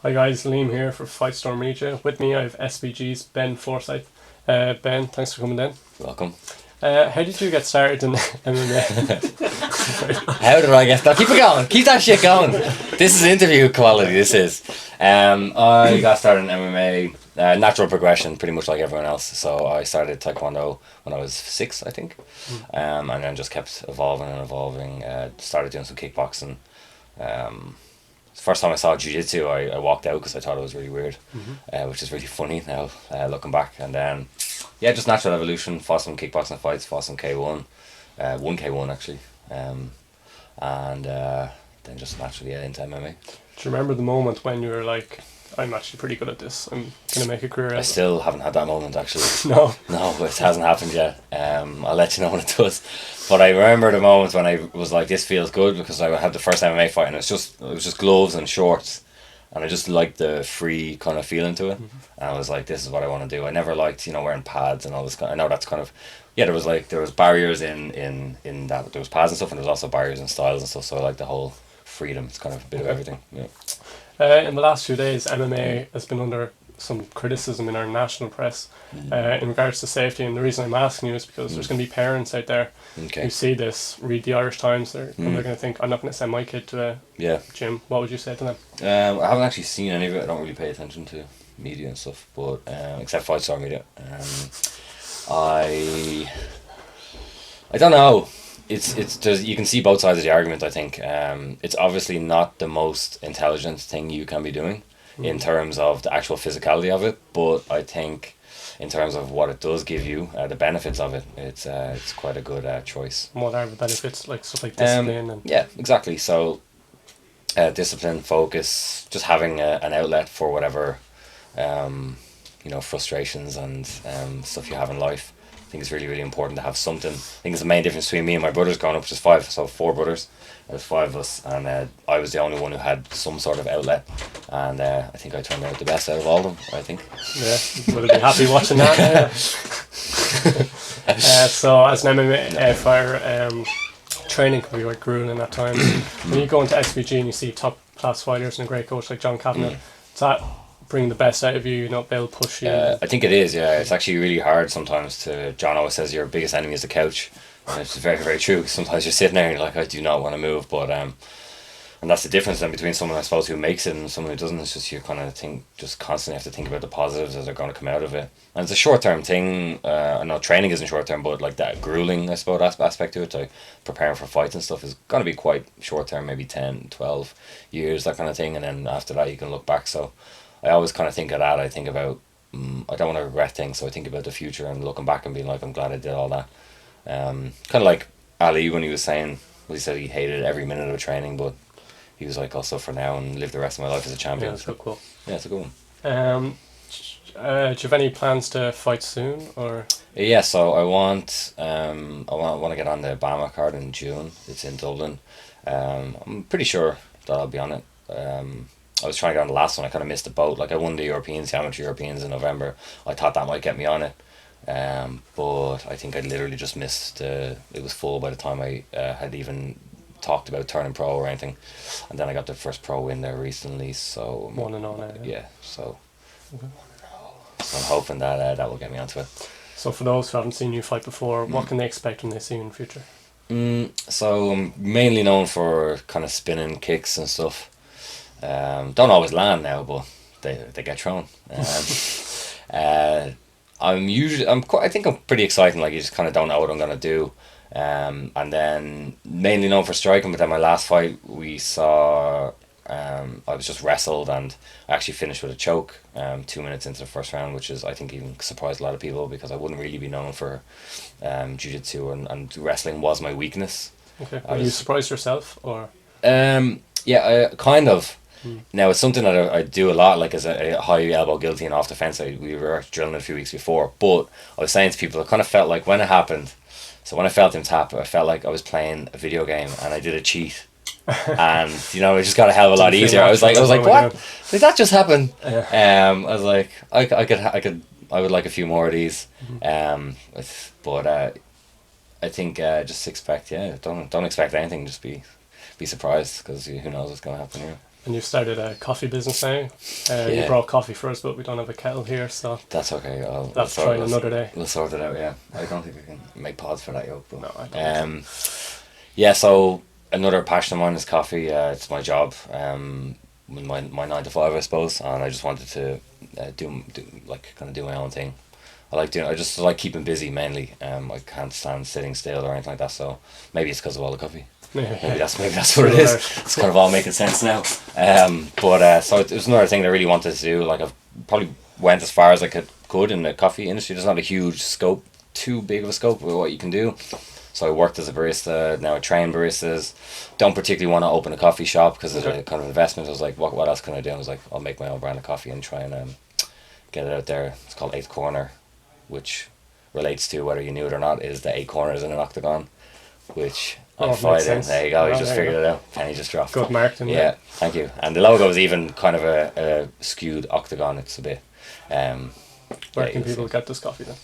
Hi guys, Liam here for Fightstore Media. With me I have SBG's Ben Forsyth. Ben, thanks for coming in. Welcome. How did you get started in MMA? How did I get that? Keep it going. Keep that shit going. This is interview quality. This is. I got started in MMA, natural progression, pretty much like everyone else. So I started Taekwondo when I was 6, I think, and then just kept evolving and evolving. Started doing some kickboxing. First time I saw jiu-jitsu, I walked out because I thought it was really weird, which is really funny now, looking back. And then, yeah, just natural evolution. Fought some kickboxing fights, fought some K1, one K1 actually, and then just naturally into MMA. Do you remember the moment when you were like, I'm actually pretty good at this, I'm going to make a career out of I it? still haven't had that moment actually. No. No, it hasn't happened yet. I'll let you know when it does. But I remember the moment when I was like, this feels good, because I had the first MMA fight and it was just gloves and shorts, and I just liked the free kind of feeling to it. And I was like, this is what I want to do. I never liked, wearing pads and all this kind. I know that's kind of, yeah, there was barriers in that. There was pads and stuff, and there was also barriers in styles and stuff. So I like the whole freedom. It's kind of a bit of everything. Yeah. In the last few days, MMA has been under some criticism in our national press in regards to safety, and the reason I'm asking you is because there's going to be parents out there who see this, read the Irish Times, and they're going to think, I'm not going to send my kid to a gym. What would you say to them? I haven't actually seen any of it. I don't really pay attention to media and stuff, but except Fightstore media. I don't know. It's you can see both sides of the argument. I think it's obviously not the most intelligent thing you can be doing in terms of the actual physicality of it, but I think in terms of what it does give you, the benefits of it, it's quite a good choice. What are the benefits, like stuff like discipline? And yeah, exactly. So discipline, focus, just having an outlet for whatever frustrations and stuff you have in life. I think it's really, really important to have something. I think it's the main difference between me and my brothers growing up, which is 5, so 4 brothers. There's 5 of us, and I was the only one who had some sort of outlet, and I think I turned out the best out of all of them, I think. Yeah, would I be happy watching that? So as an MMA fighter, training can be quite grueling at times. When you go into SVG and you see top class fighters and a great coach like John Kavanagh, does that bring the best out of you? They'll push you. I think it is. Yeah, it's actually really hard sometimes to. John always says your biggest enemy is the couch, and it's very, very true. Sometimes you're sitting there and you're like, I do not want to move, but and that's the difference then between someone, I suppose, who makes it and someone who doesn't. It's just you kind of just constantly have to think about the positives as they're going to come out of it. And it's a short term thing. I know training isn't short term, but like that grueling, I suppose, aspect to it, like preparing for fights and stuff, is going to be quite short term, maybe 10, 12 years, that kind of thing. And then after that, you can look back. So I always kind of think of that. I think about, I don't want to regret things, so I think about the future and looking back and being like, I'm glad I did all that. Kind of like Ali when he was saying, he said he hated every minute of training, but he was like, also for now and live the rest of my life as a champion. Yeah, that's so cool. Yeah, it's a good one. Do you have any plans to fight soon, or? Yeah, so I want to get on the BAMMA card in June. It's in Dublin. I'm pretty sure that I'll be on it. I was trying to get on the last one. I kind of missed the boat. Like I won the Europeans, the Amateur Europeans in November. I thought that might get me on it, but I think I literally just missed. It was full by the time I had even talked about turning pro or anything, and then I got the first pro win there recently. So 1-0 now. Yeah. So I'm hoping that that will get me onto it. So for those who haven't seen you fight before, what can they expect when they see you in the future? So I'm mainly known for kind of spinning kicks and stuff. Don't always land now, but they get thrown. I think I'm pretty exciting. Like you just kind of don't know what I'm gonna do. And then mainly known for striking. But then my last fight, we saw. I was just wrestled and I actually finished with a choke 2 minutes into the first round, which is, I think, even surprised a lot of people, because I wouldn't really be known for jiu-jitsu, and wrestling was my weakness. Okay. Are you surprised yourself, or? Yeah, kind of. Now it's something that I do a lot, like as a high elbow guillotine and off the fence. We were drilling it a few weeks before, but I was saying to people, I kind of felt like when it happened, so when I felt him tap, I felt like I was playing a video game and I did a cheat. And it just got a hell of a lot easier. I was like, what? Did that just happen? Yeah. I was like, I would like a few more of these. But I think just expect, don't expect anything. Just be surprised, because who knows what's gonna happen here. And you started a coffee business now. You brought coffee for us, but we don't have a kettle here, so that's okay. That's trying another day. We'll sort it out. Yeah, I don't think we can make pods for that yet. But, no, I don't. Yeah. So another passion of mine is coffee. It's my job. My 9 to 5, I suppose, and I just wanted to do my own thing. I just like keeping busy mainly. I can't stand sitting still or anything like that. So maybe it's because of all the coffee. Maybe that's what it is. It's kind of all making sense now. So it was another thing that I really wanted to do. Like I've probably went as far as I could in the coffee industry. There's not a huge scope, too big of a scope of what you can do. So I worked as a barista. Now I train baristas. Don't particularly want to open a coffee shop because of the kind of investment. I was like, what else can I do? I was like, I'll make my own brand of coffee and try and get it out there. It's called Eighth Corner, which relates to, whether you knew it or not, is the 8 corners in an octagon, which I'm fighting. There you go. You just figured it out. Penny just dropped. Good marketing. Yeah, thank you. And the logo is even kind of a skewed octagon. It's a bit. Where can people get this coffee then?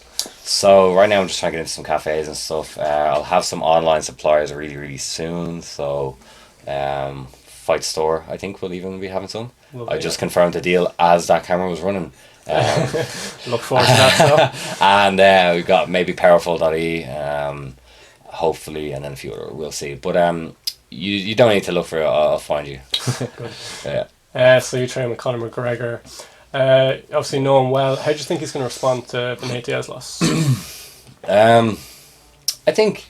So right now I'm just trying to get into some cafes and stuff. I'll have some online suppliers really, really soon. So Fightstore, I think, will even be having some. I just confirmed the deal as that camera was running. Look forward to that stuff. And we've got maybe Powerful.e, hopefully, and then a few other, we'll see. But you don't need to look for it. I'll find you. Good. Yeah. So you train with Conor McGregor. Obviously know him well. How do you think he's going to respond to Benitez's loss? I think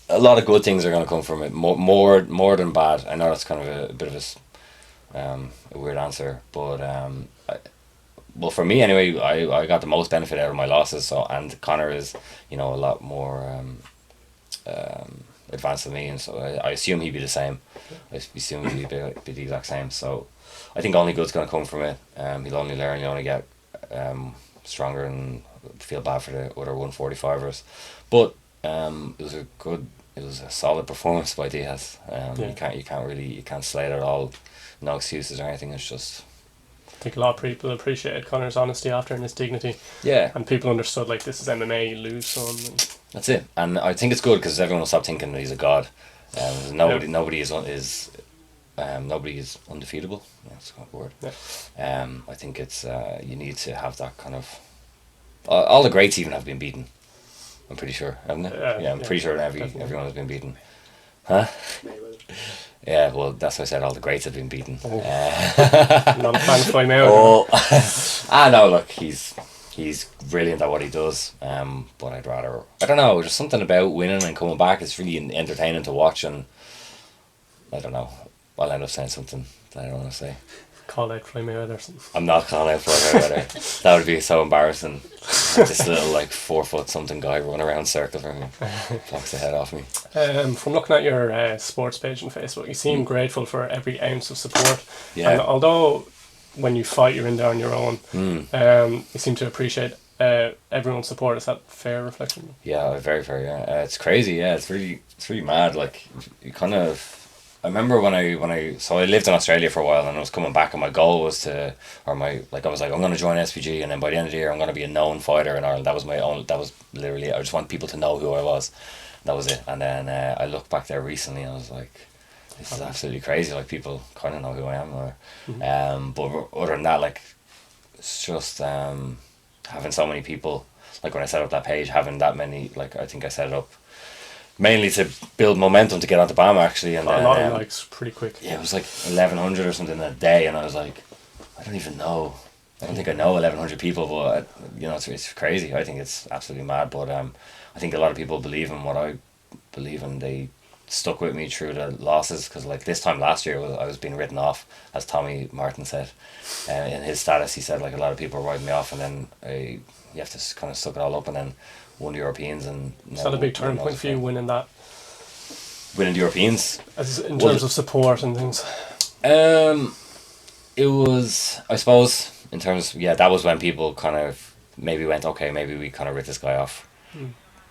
a lot of good things are going to come from it. More than bad. I know that's kind of a bit of a weird answer, but well, for me anyway, I got the most benefit out of my losses. So, and Conor is, a lot more advanced than me, and so I assume he'd be the same. I assume he'd be the exact same. So I think only good's going to come from it. He'll only learn, he'll only get stronger, and feel bad for the other 145ers. But it was a solid performance by Diaz. You can't slay it at all. No excuses or anything. It's just, I think a lot of people appreciated Conor's honesty after and his dignity. Yeah. And people understood, like, this is MMA, you lose some. That's it. And I think it's good because everyone will stop thinking that he's a god. Nobody is undefeatable. That's a good word. Yeah. I think it's you need to have that kind of. All the greats even have been beaten. I'm pretty sure, haven't they? I'm pretty sure everyone has been beaten. Huh? Yeah, well, that's why I said all the greats have been beaten. Not a fan of Floyd Mayweather. No, look, he's brilliant at what he does. But I don't know, there's something about winning and coming back. It's really entertaining to watch, and I don't know. I'll end up saying something that I don't want to say. Call out Floyd Mayweather or something. I'm not calling out Floyd Mayweather. That would be so embarrassing. This little 4 foot something guy running around circles and knocks the head off me. From looking at your sports page on Facebook, you seem grateful for every ounce of support. Yeah. And although when you fight you're in there on your own, you seem to appreciate everyone's support. Is that fair reflection? Yeah, very, very. It's crazy. Yeah, it's really mad. Like, you kind of. I remember when I lived in Australia for a while, and I was coming back, and my goal was I was like, I'm going to join SPG, and then by the end of the year I'm going to be a known fighter in Ireland. That was literally, I just want people to know who I was. That was it. And then I looked back there recently, and I was like, this is absolutely crazy. Like, people kind of know who I am, but other than that, like, it's just having so many people. Like, when I set up that page, having that many, like, I think I set it up mainly to build momentum to get onto BAMMA, actually. And a lot of likes pretty quick. Yeah, it was like 1,100 or something a day, and I was like, I don't even know. I don't think I know 1,100 people, but it's crazy. I think it's absolutely mad. But I think a lot of people believe in what I believe in. They stuck with me through the losses, because like this time last year I was being written off, as Tommy Martin said. In his status, he said, like, a lot of people were writing me off, and then you have to kind of suck it all up, and then won the Europeans. And is that a big turning point for you, winning the Europeans? In terms of support and things? It was, I suppose, in terms of, that was when people kind of maybe went, okay, maybe we kind of ripped this guy off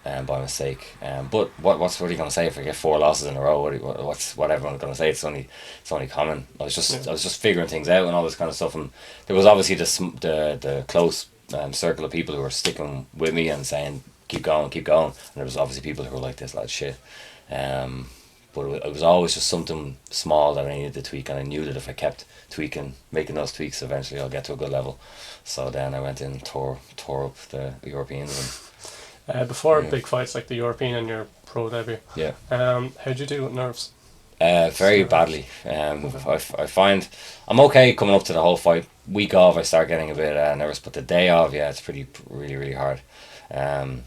by mistake. But what are you going to say if I get 4 losses in a row? What everyone's going to say? It's only common. I was just figuring things out and all this kind of stuff, and there was obviously the close circle of people who were sticking with me and saying, keep going, and there was obviously people who were like, this lad's shit. but it was always just something small that I needed to tweak, and I knew that if I kept tweaking, making those tweaks, eventually I'll get to a good level. So then I went in, tore up the Europeans. And before big fights like the European and your pro debut, how'd you do with nerves? Very badly. I find I'm okay coming up to the whole fight. Week off, I start getting a bit nervous, but the day off, it's really hard. I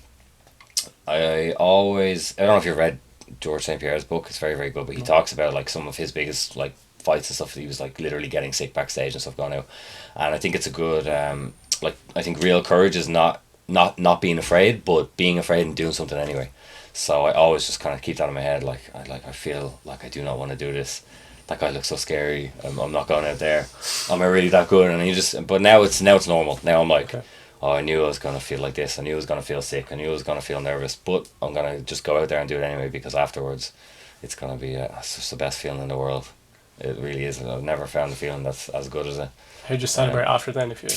don't know if you've read George St. Pierre's book. It's very good, but he talks about like some of his biggest like fights and stuff that he was like literally getting sick backstage and stuff going out. And I think it's a good I think real courage is not being afraid, but being afraid and doing something anyway. So I always just kind of keep that in my head. I feel like I do not want to do this. That guy looks so scary. I'm not going out there. Am I really that good? And but now it's normal. Now I'm like, oh, I knew I was gonna feel like this. I knew I was gonna feel sick. I knew I was gonna feel nervous. But I'm gonna just go out there and do it anyway, because afterwards, it's gonna be it's just the best feeling in the world. It really is. I've never found a feeling that's as good as it. How'd you celebrate after then? If you're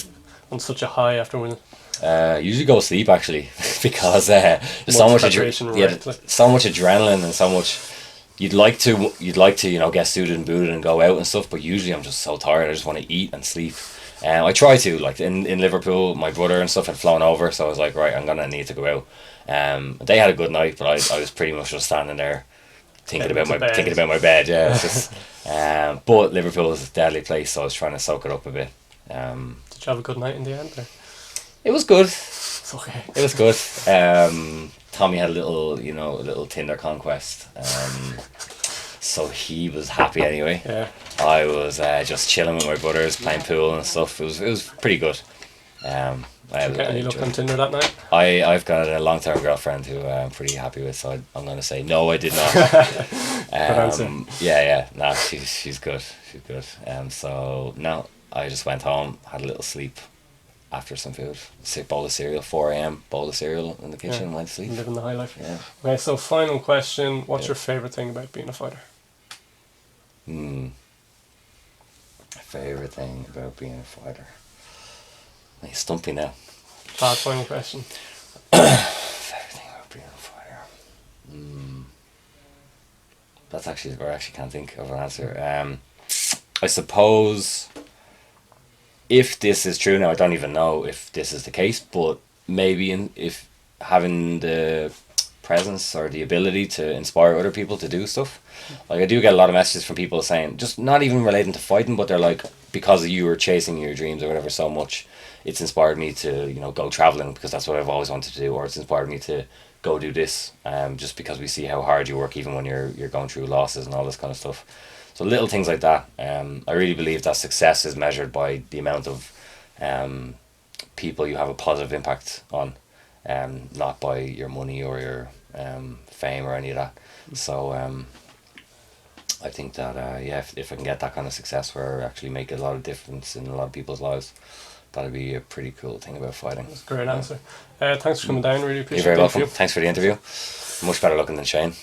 on such a high after winning? Usually go to sleep actually, because there's so much so much adrenaline and so much. You'd like to get suited and booted and go out and stuff, but usually I'm just so tired. I just want to eat and sleep. I try to, like in Liverpool, my brother and stuff had flown over, so I was like, right, I'm gonna need to go out. They had a good night, but I was pretty much just standing there thinking about my bed. Yeah, it's just. But Liverpool is a deadly place, so I was trying to soak it up a bit. Did you have a good night in the end? Or? It was good. It's okay. It was good. Tommy had a little Tinder conquest. So he was happy anyway. Yeah. I was just chilling with my brothers, playing pool and stuff. It was pretty good. Did you get any luck on Tinder that night? I've got a long-term girlfriend who I'm pretty happy with, so I'm going to say no, I did not. Good answer. Yeah. No, she's good. She's good. So no, I just went home, had a little sleep after some food. Bowl of cereal, 4 a.m. bowl of cereal in the kitchen, and went to sleep. Living the high life. Yeah. Okay, so final question. What's your favourite thing about being a fighter? Favourite thing about being a fighter? You stumped me now. Bad final question. Favourite thing about being a fighter? That's actually, I actually can't think of an answer. I suppose if this is true now, I don't even know if this is the case, but maybe if having the presence or the ability to inspire other people to do stuff. Like I do get a lot of messages from people saying, just not even relating to fighting, but they're like, because you were chasing your dreams or whatever so much, it's inspired me to go traveling because that's what I've always wanted to do, or it's inspired me to go do this, just because we see how hard you work even when you're going through losses and all this kind of stuff. So little things like that. I really believe that success is measured by the amount of people you have a positive impact on, not by your money or your fame or any of that. So I think that if I can get that kind of success where I actually make a lot of difference in a lot of people's lives, that'd be a pretty cool thing about fighting. That's a great answer. Thanks for coming down. Really appreciate it. You're very welcome. Thanks for the interview. Much better looking than Shane.